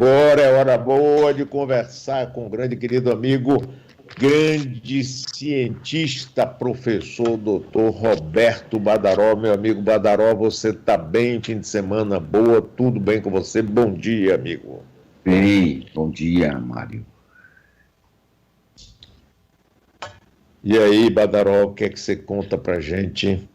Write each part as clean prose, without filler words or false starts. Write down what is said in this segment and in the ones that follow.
agora é hora boa de conversar com o grande querido amigo, grande cientista, professor, doutor Roberto Badaró. Meu amigo Badaró, você está bem? Fim de semana boa, tudo bem com você? Bom dia, amigo. Bem, bom dia, Mário. E aí, Badaró, o que é que você conta pra gente?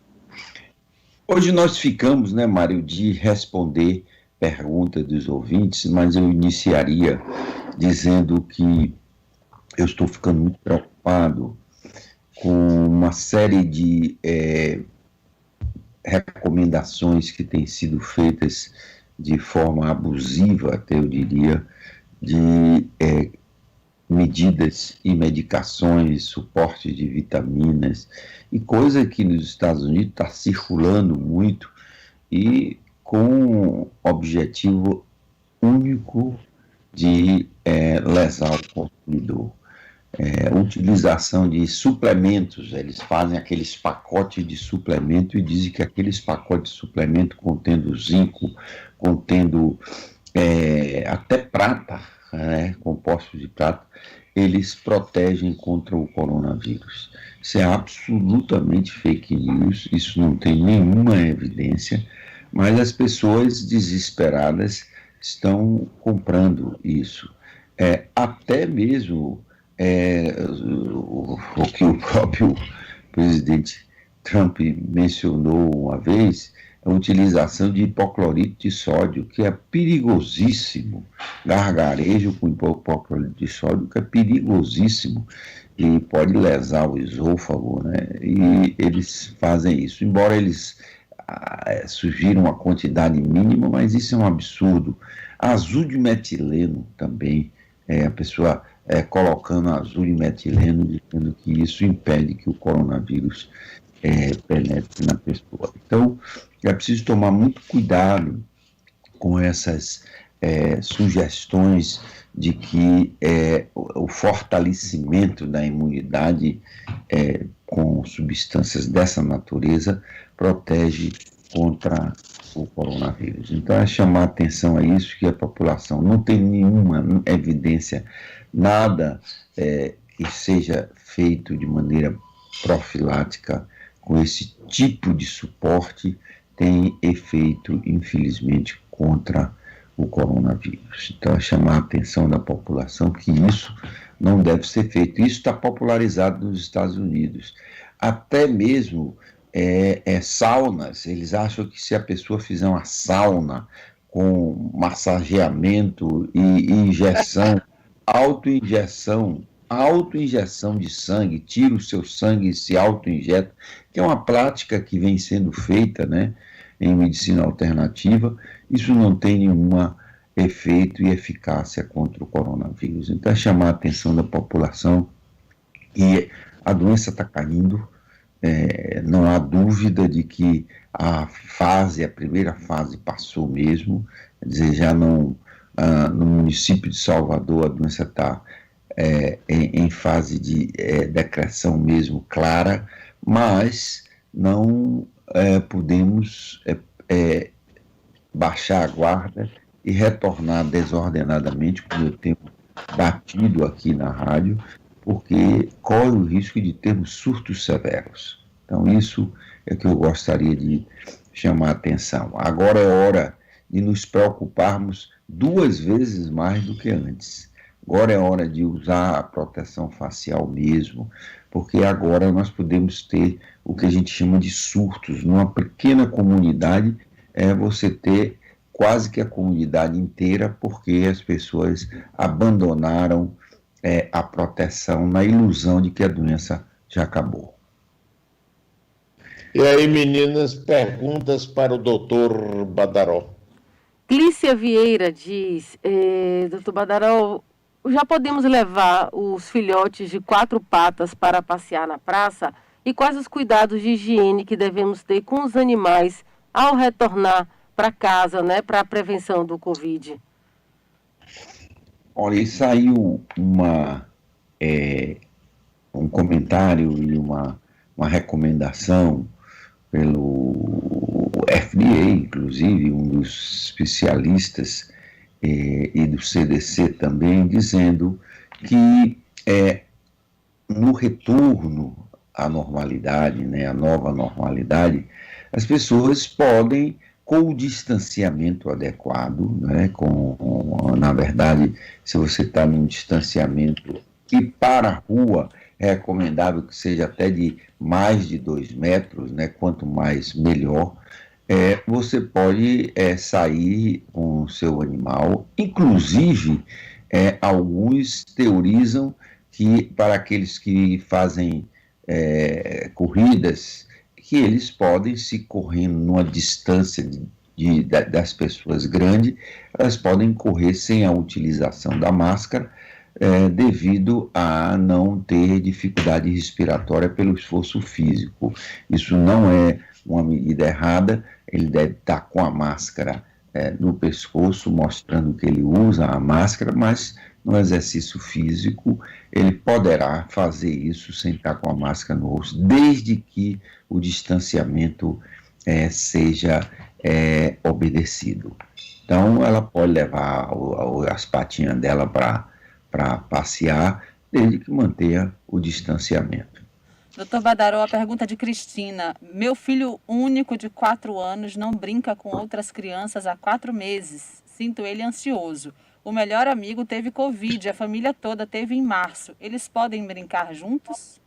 Hoje nós ficamos, né, Mário, de responder perguntas dos ouvintes, mas eu iniciaria dizendo que eu estou ficando muito preocupado com uma série de recomendações que têm sido feitas de forma abusiva, até eu diria, de medidas e medicações, suporte de vitaminas, e coisa que nos Estados Unidos está circulando muito e com objetivo único de lesar o consumidor. Utilização de suplementos, eles fazem aqueles pacotes de suplemento e dizem que aqueles pacotes de suplemento contendo zinco, contendo até prata, compostos de prata, eles protegem contra o coronavírus. Isso é absolutamente fake news, isso não tem nenhuma evidência, mas as pessoas desesperadas estão comprando isso. Até mesmo o que o próprio presidente Trump mencionou uma vez, a utilização de hipoclorito de sódio, que é perigosíssimo, gargarejo com hipoclorito de sódio, que é perigosíssimo e pode lesar o esôfago, né? E eles fazem isso, embora eles sugiram uma quantidade mínima, mas isso é um absurdo. Azul de metileno também, a pessoa colocando azul de metileno, dizendo que isso impede que o coronavírus penetre na pessoa. Então, é preciso tomar muito cuidado com essas sugestões de que o fortalecimento da imunidade com substâncias dessa natureza protege contra o coronavírus. Então, é chamar atenção a isso, que a população não tem nenhuma evidência, nada que seja feito de maneira profilática com esse tipo de suporte tem efeito, infelizmente, contra o coronavírus. Então, é chamar a atenção da população que isso não deve ser feito. Isso está popularizado nos Estados Unidos. Até mesmo saunas, eles acham que se a pessoa fizer uma sauna com massageamento e injeção, autoinjeção de sangue, tira o seu sangue e se autoinjeta, que é uma prática que vem sendo feita, né, em medicina alternativa. Isso não tem nenhum efeito e eficácia contra o coronavírus. Então, é chamar a atenção da população que a doença está caindo, não há dúvida de que a primeira fase passou mesmo, quer dizer, já no município de Salvador a doença está em fase de decreção mesmo clara, mas não podemos baixar a guarda e retornar desordenadamente, como eu tenho batido aqui na rádio, porque corre o risco de termos surtos severos. Então, isso é que eu gostaria de chamar a atenção. Agora é hora de nos preocuparmos 2 vezes mais do que antes. Agora é hora de usar a proteção facial mesmo, porque agora nós podemos ter o que a gente chama de surtos. Numa pequena comunidade, você ter quase que a comunidade inteira, porque as pessoas abandonaram a proteção na ilusão de que a doença já acabou. E aí, meninas, perguntas para o doutor Badaró. Clícia Vieira diz, doutor Badaró, já podemos levar os filhotes de 4 patas para passear na praça? E quais os cuidados de higiene que devemos ter com os animais ao retornar para casa, né, para a prevenção do Covid? Olha, e saiu um comentário e uma recomendação pelo FDA, inclusive, um dos especialistas e do CDC também, dizendo que no retorno à normalidade, né, à nova normalidade, as pessoas podem, com o distanciamento adequado, né, na verdade, se você está num distanciamento e para a rua, é recomendável que seja até de mais de 2 metros, né, quanto mais melhor, você pode sair com o seu animal. Inclusive, alguns teorizam que para aqueles que fazem corridas, que eles podem, se correndo numa distância das pessoas grande, elas podem correr sem a utilização da máscara, devido a não ter dificuldade respiratória pelo esforço físico. Isso não é uma medida errada, ele deve estar com a máscara no pescoço, mostrando que ele usa a máscara, mas no exercício físico ele poderá fazer isso sem estar com a máscara no rosto, desde que o distanciamento seja obedecido. Então ela pode levar as patinhas dela para passear, desde que mantenha o distanciamento. Doutor Badaró, a pergunta de Cristina. Meu filho único de 4 anos não brinca com outras crianças há 4 meses. Sinto ele ansioso. O melhor amigo teve Covid, a família toda teve em março. Eles podem brincar juntos?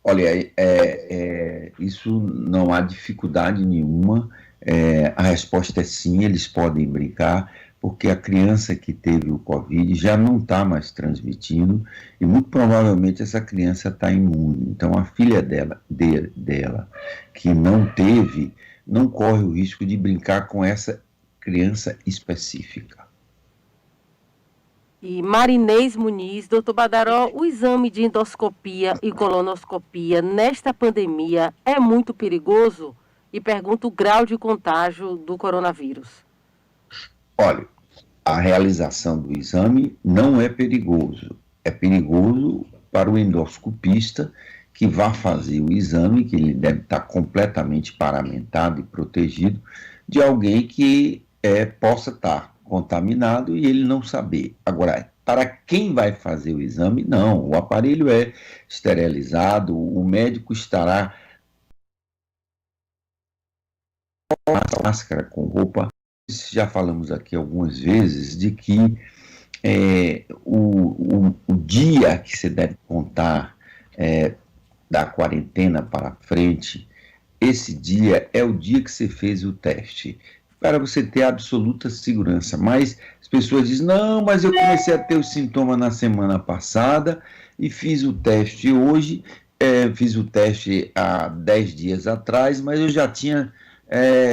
Olha, isso não há dificuldade nenhuma. A resposta é sim, eles podem brincar, porque a criança que teve o Covid já não está mais transmitindo e muito provavelmente essa criança está imune. Então a filha dela que não teve, não corre o risco de brincar com essa criança específica. E Marinês Muniz, doutor Badaró, o exame de endoscopia e colonoscopia nesta pandemia é muito perigoso? E pergunta o grau de contágio do coronavírus. Olha, a realização do exame não é perigoso. É perigoso para o endoscopista que vai fazer o exame, que ele deve estar completamente paramentado e protegido de alguém que possa estar contaminado e ele não saber. Agora, para quem vai fazer o exame, não. O aparelho é esterilizado, o médico estará com máscara, com roupa. Já falamos aqui algumas vezes de que o dia que você deve contar da quarentena para frente, esse dia é o dia que você fez o teste, para você ter absoluta segurança. Mas as pessoas dizem, não, mas eu comecei a ter os sintomas na semana passada e fiz o teste hoje, fiz o teste há 10 dias atrás, mas eu já tinha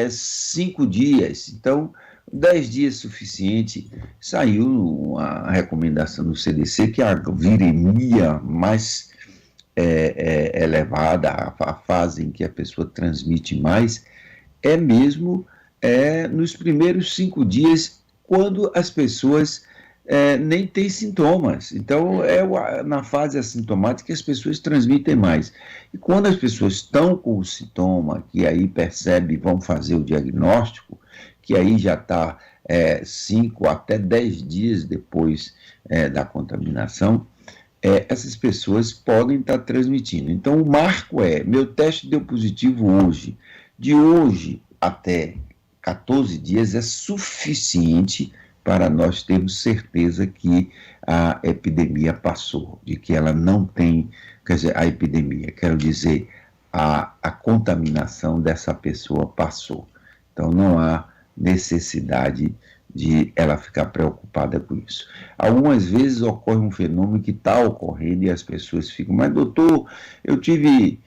5 dias, então 10 dias suficiente. Saiu a recomendação do CDC que a viremia mais elevada, a fase em que a pessoa transmite mais, é mesmo nos primeiros 5 dias, quando as pessoas nem têm sintomas. Então, na fase assintomática que as pessoas transmitem mais. E quando as pessoas estão com o sintoma, que aí percebe, vão fazer o diagnóstico, que aí já está 5 até 10 dias depois da contaminação, essas pessoas podem estar transmitindo. Então, o marco meu teste deu positivo hoje. De hoje até 14 dias é suficiente para nós termos certeza que a epidemia passou, de que ela não tem, quer dizer, a epidemia, quero dizer, a contaminação dessa pessoa passou. Então, não há necessidade de ela ficar preocupada com isso. Algumas vezes ocorre um fenômeno que está ocorrendo e as pessoas ficam, mas doutor, eu tive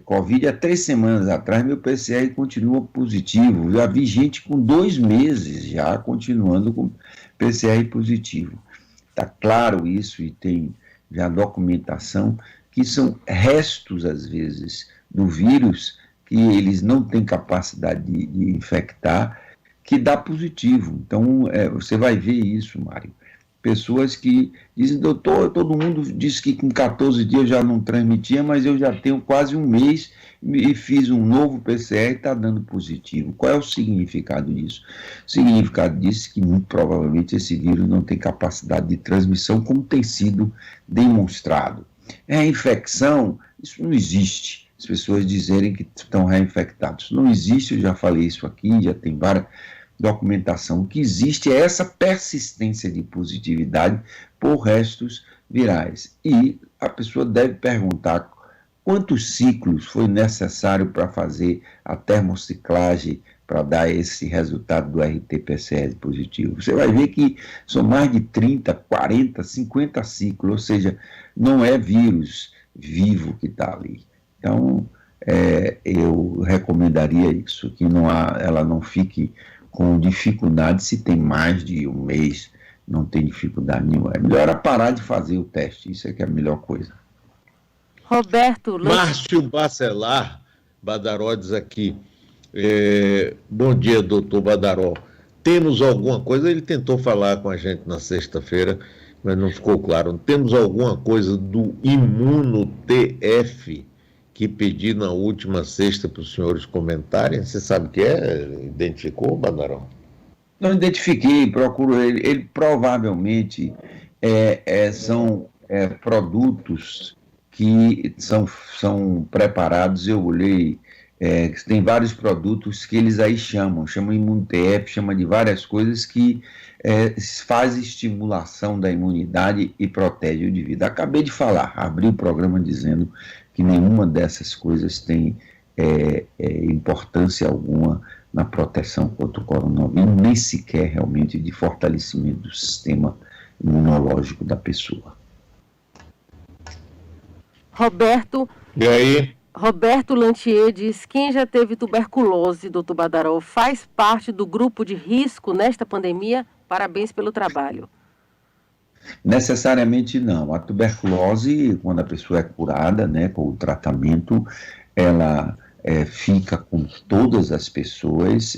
Covid há 3 semanas atrás, meu PCR continua positivo. Já vi gente com 2 meses já continuando com PCR positivo. Está claro isso e tem já documentação que são restos, às vezes, do vírus, que eles não têm capacidade de infectar, que dá positivo. Então, você vai ver isso, Mário. pessoas que dizem, doutor, todo mundo disse que com 14 dias eu já não transmitia, mas eu já tenho quase um mês e fiz um novo PCR e está dando positivo. Qual é o significado disso? O significado disso é que muito provavelmente esse vírus não tem capacidade de transmissão como tem sido demonstrado. Reinfecção, isso não existe. As pessoas dizerem que estão reinfectados. Não existe, eu já falei isso aqui, já tem várias documentação. O que existe é essa persistência de positividade por restos virais. E a pessoa deve perguntar quantos ciclos foi necessário para fazer a termociclagem para dar esse resultado do RT-PCR positivo. Você vai ver que são mais de 30, 40, 50 ciclos, ou seja, não é vírus vivo que está ali. Então, eu recomendaria isso, que ela não fique com dificuldade se tem mais de um mês, não tem dificuldade nenhuma. É melhor parar de fazer o teste, isso é que é a melhor coisa. Roberto... Márcio Bacelar, Badaró diz aqui, bom dia, doutor Badaró. Temos alguma coisa, ele tentou falar com a gente na sexta-feira, mas não ficou claro. Temos alguma coisa do Imuno-TF que pedi na última sexta para os senhores comentarem? Você sabe o que é? Identificou, Badaró? Não identifiquei, procuro ele. Ele provavelmente são produtos que são preparados. Eu olhei, tem vários produtos que eles aí chamam ImunoTF, chama de várias coisas que faz estimulação da imunidade e protege o indivíduo. Acabei de falar, abri o programa dizendo que nenhuma dessas coisas tem importância alguma na proteção contra o coronavírus, nem sequer realmente de fortalecimento do sistema imunológico da pessoa. Roberto... E aí? Roberto Lantier diz, quem já teve tuberculose, doutor Badaró, faz parte do grupo de risco nesta pandemia? Parabéns pelo trabalho. Necessariamente não. A tuberculose, quando a pessoa é curada, né, com o tratamento, ela fica com todas as pessoas,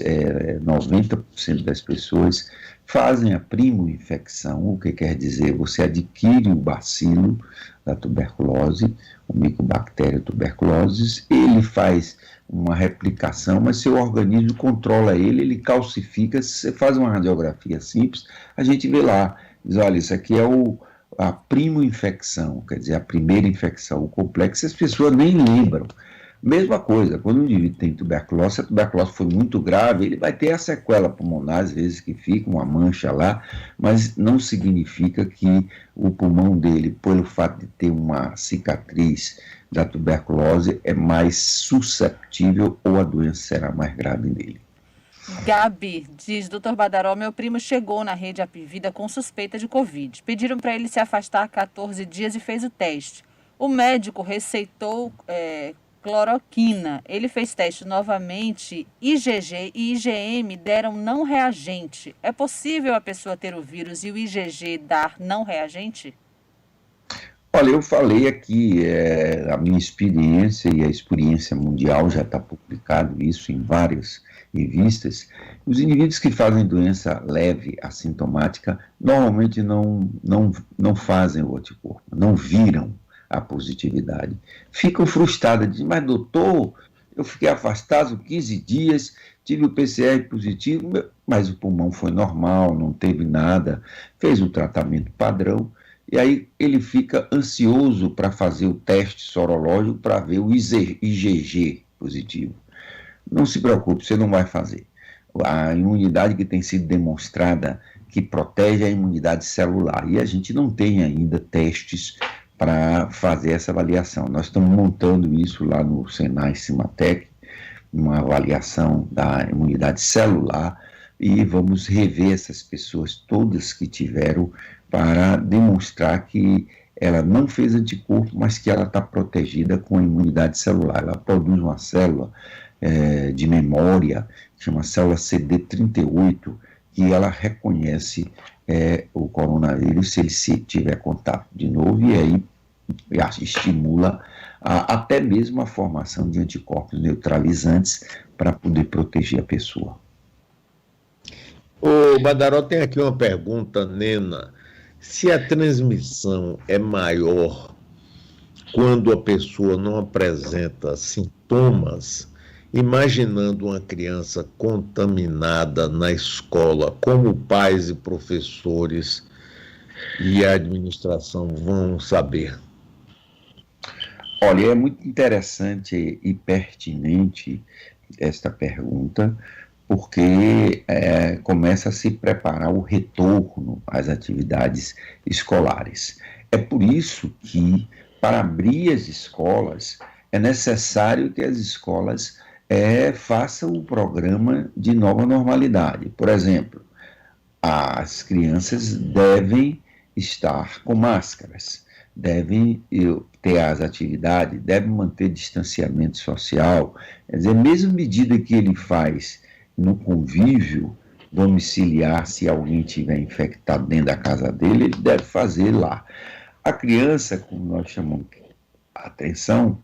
90% das pessoas fazem a primo-infecção, o que quer dizer, você adquire o bacilo da tuberculose, o Mycobacterium tuberculosis, ele faz uma replicação, mas seu organismo controla ele calcifica. Se você faz uma radiografia simples, a gente vê lá, diz, olha, isso aqui é a primo-infecção, quer dizer, a primeira infecção, o complexo, as pessoas nem lembram. Mesma coisa, quando o indivíduo tem tuberculose, se a tuberculose for muito grave, ele vai ter a sequela pulmonar, às vezes que fica uma mancha lá, mas não significa que o pulmão dele, pelo fato de ter uma cicatriz da tuberculose, é mais susceptível ou a doença será mais grave nele. Gabi diz, doutor Badaró, meu primo chegou na rede Apivida com suspeita de Covid. Pediram para ele se afastar 14 dias e fez o teste. O médico receitou cloroquina. Ele fez teste novamente, IgG e IgM deram não reagente. É possível a pessoa ter o vírus e o IgG dar não reagente? Olha, eu falei aqui, a minha experiência e a experiência mundial, já está publicado isso em várias revistas. Os indivíduos que fazem doença leve, assintomática, normalmente não fazem o anticorpo, não viram a positividade. Ficam frustrados, dizem, mas doutor, eu fiquei afastado 15 dias, tive o PCR positivo, mas o pulmão foi normal, não teve nada, fez o tratamento padrão, e aí ele fica ansioso para fazer o teste sorológico para ver o IgG positivo. Não se preocupe, você não vai fazer. A imunidade que tem sido demonstrada que protege a imunidade celular, e a gente não tem ainda testes para fazer essa avaliação. Nós estamos montando isso lá no Senai Cimatec, uma avaliação da imunidade celular, e vamos rever essas pessoas todas que tiveram para demonstrar que ela não fez anticorpo, mas que ela está protegida com a imunidade celular. Ela produz uma célula de memória, que chama célula CD38, que ela reconhece o coronavírus se ele tiver contato de novo, e aí estimula até mesmo a formação de anticorpos neutralizantes para poder proteger a pessoa. O Badaró tem aqui uma pergunta, Nena. Se a transmissão é maior quando a pessoa não apresenta sintomas, imaginando uma criança contaminada na escola, como pais e professores e a administração vão saber? Olha, é muito interessante e pertinente esta pergunta, porque começa a se preparar o retorno às atividades escolares. É por isso que, para abrir as escolas, é necessário que as escolas façam o programa de nova normalidade. Por exemplo, as crianças devem estar com máscaras, devem ter as atividades, devem manter distanciamento social. Quer dizer, a mesma medida que ele faz no convívio domiciliar, se alguém tiver infectado dentro da casa dele, ele deve fazer lá. A criança, como nós chamamos a atenção,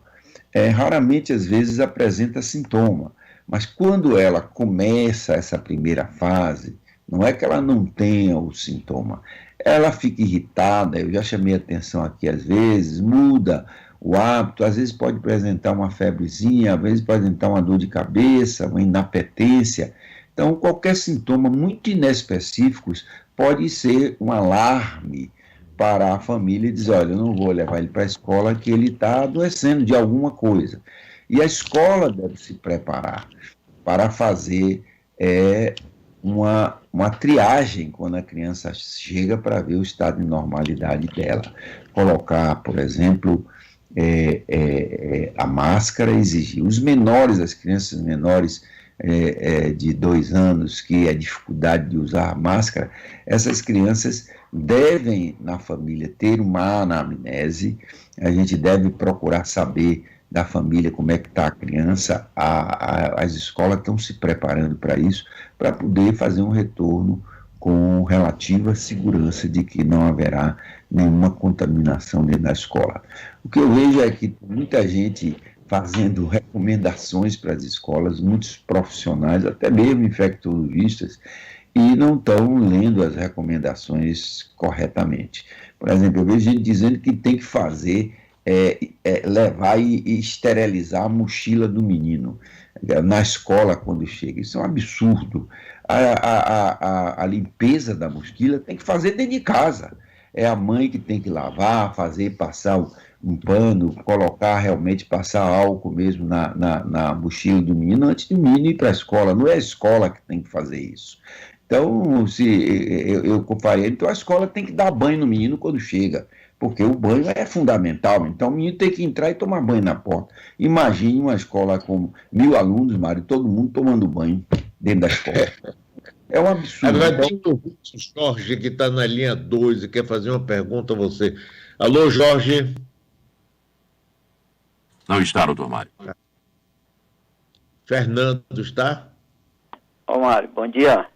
raramente às vezes apresenta sintoma, mas quando ela começa essa primeira fase, não é que ela não tenha o sintoma, ela fica irritada, eu já chamei a atenção aqui às vezes, muda o hábito, às vezes pode apresentar uma febrezinha, às vezes pode apresentar uma dor de cabeça, uma inapetência. Então, qualquer sintoma muito inespecíficos pode ser um alarme para a família e dizer, olha, eu não vou levar ele para a escola que ele está adoecendo de alguma coisa. E a escola deve se preparar para fazer uma triagem quando a criança chega para ver o estado de normalidade dela. Colocar, por exemplo, a máscara, exigir. Os menores, as crianças menores de 2 anos, que é dificuldade de usar a máscara, essas crianças devem, na família, ter uma anamnese, a gente deve procurar saber da família como é que está a criança, as escolas estão se preparando para isso, para poder fazer um retorno com relativa segurança de que não haverá nenhuma contaminação dentro da escola. O que eu vejo é que muita gente fazendo recomendações para as escolas, muitos profissionais, até mesmo infectologistas, e não estão lendo as recomendações corretamente. Por exemplo, eu vejo gente dizendo que tem que fazer, levar e esterilizar a mochila do menino na escola quando chega. Isso é um absurdo. A limpeza da mochila tem que fazer dentro de casa. É a mãe que tem que lavar, passar um pano, colocar realmente, passar álcool mesmo na mochila do menino antes do menino ir para a escola. Não é a escola que tem que fazer isso. Então, eu faria, então a escola tem que dar banho no menino quando chega, porque o banho é fundamental. Então, o menino tem que entrar e tomar banho na porta. Imagine uma escola com 1.000 alunos, Mário, todo mundo tomando banho dentro da escola. É um absurdo. Agora tem o Jorge, que está na linha 2 e quer fazer uma pergunta a você. Alô, Jorge? Não está, doutor Mário. Fernando está? Ô, Mário, bom dia.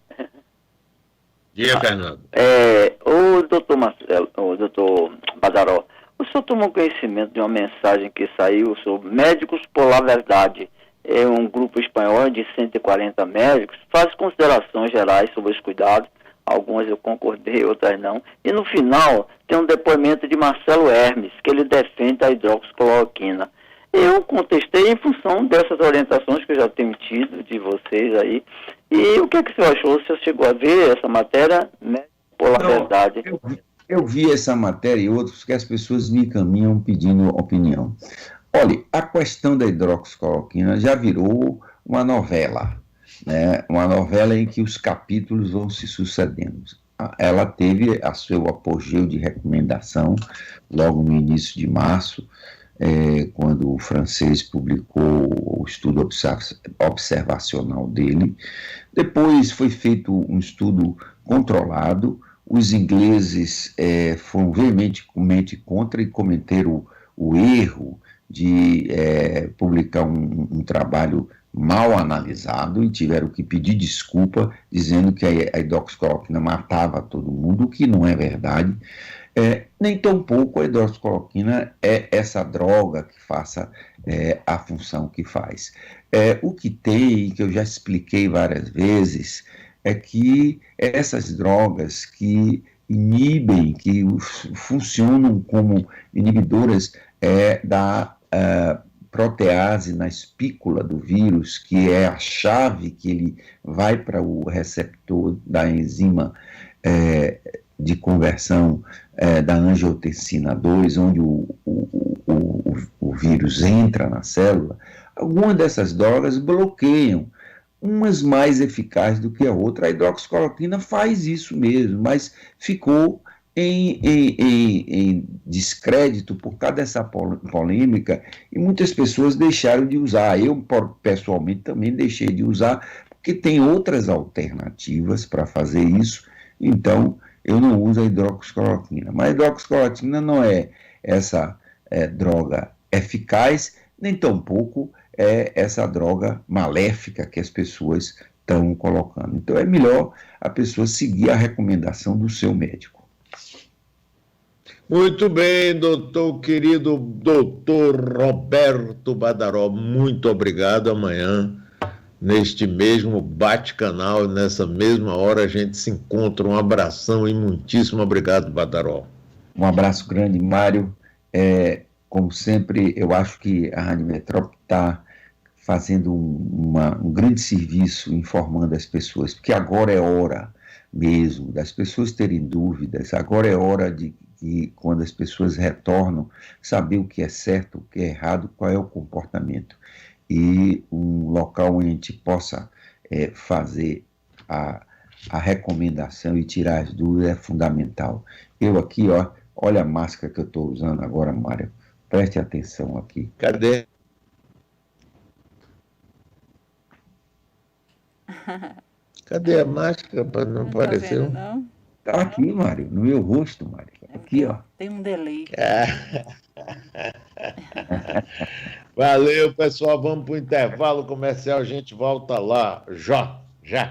Dia, Fernando. O doutor Marcelo, o doutor Badaró, o senhor tomou conhecimento de uma mensagem que saiu sobre Médicos por La Verdade. É um grupo espanhol de 140 médicos, faz considerações gerais sobre os cuidados, algumas eu concordei, outras não. E no final tem um depoimento de Marcelo Hermes, que ele defende a hidroxicloroquina. Eu contestei em função dessas orientações que eu já tenho tido de vocês aí. E o que é que o senhor achou? O senhor chegou a ver essa matéria, né, por La Verdade? Eu vi essa matéria e outros que as pessoas me encaminham pedindo opinião. Olha, a questão da hidroxicloroquina já virou uma novela, né? Uma novela em que os capítulos vão se sucedendo. Ela teve a seu apogeu de recomendação logo no início de março, quando o francês publicou o estudo observacional dele. Depois foi feito um estudo controlado, os ingleses foram veementemente contra e cometeram o erro de publicar um trabalho mal analisado e tiveram que pedir desculpa, dizendo que a hidroxicloroquina matava todo mundo, o que não é verdade. Nem tampouco a hidroxicloroquina é essa droga que faça a função que faz. O que tem, que eu já expliquei várias vezes, é que essas drogas que inibem, que funcionam como inibidoras da protease na espícula do vírus, que é a chave que ele vai para o receptor da enzima de conversão da angiotensina 2, onde o vírus entra na célula. Algumas dessas drogas bloqueiam, umas mais eficazes do que a outra. A hidroxicloroquina faz isso mesmo, mas ficou em descrédito por causa dessa polêmica, e muitas pessoas deixaram de usar. Eu, pessoalmente, também deixei de usar, porque tem outras alternativas para fazer isso, então eu não uso a hidroxicloroquina. Mas a hidroxicloroquina não é essa droga eficaz, nem tampouco é essa droga maléfica que as pessoas estão colocando. Então é melhor a pessoa seguir a recomendação do seu médico. Muito bem, querido doutor Roberto Badaró, muito obrigado. Amanhã, neste mesmo bate-canal, nessa mesma hora, a gente se encontra. Um abração e muitíssimo obrigado, Badaró. Um abraço grande, Mário. Como sempre, eu acho que a Rádio Metrópole está fazendo um grande serviço informando as pessoas, porque agora é hora mesmo das pessoas terem dúvidas, agora é hora de quando as pessoas retornam, saber o que é certo, o que é errado, qual é o comportamento. E um local onde a gente possa fazer a recomendação e tirar as dúvidas é fundamental. Eu aqui, olha a máscara que eu estou usando agora, Mário. Preste atenção aqui. Cadê? Cadê a máscara para não aparecer? Não? Tá aqui, Mário, no meu rosto, Mário. Aqui, ó. Tem um delay. Valeu, pessoal. Vamos para o intervalo comercial. A gente volta lá já.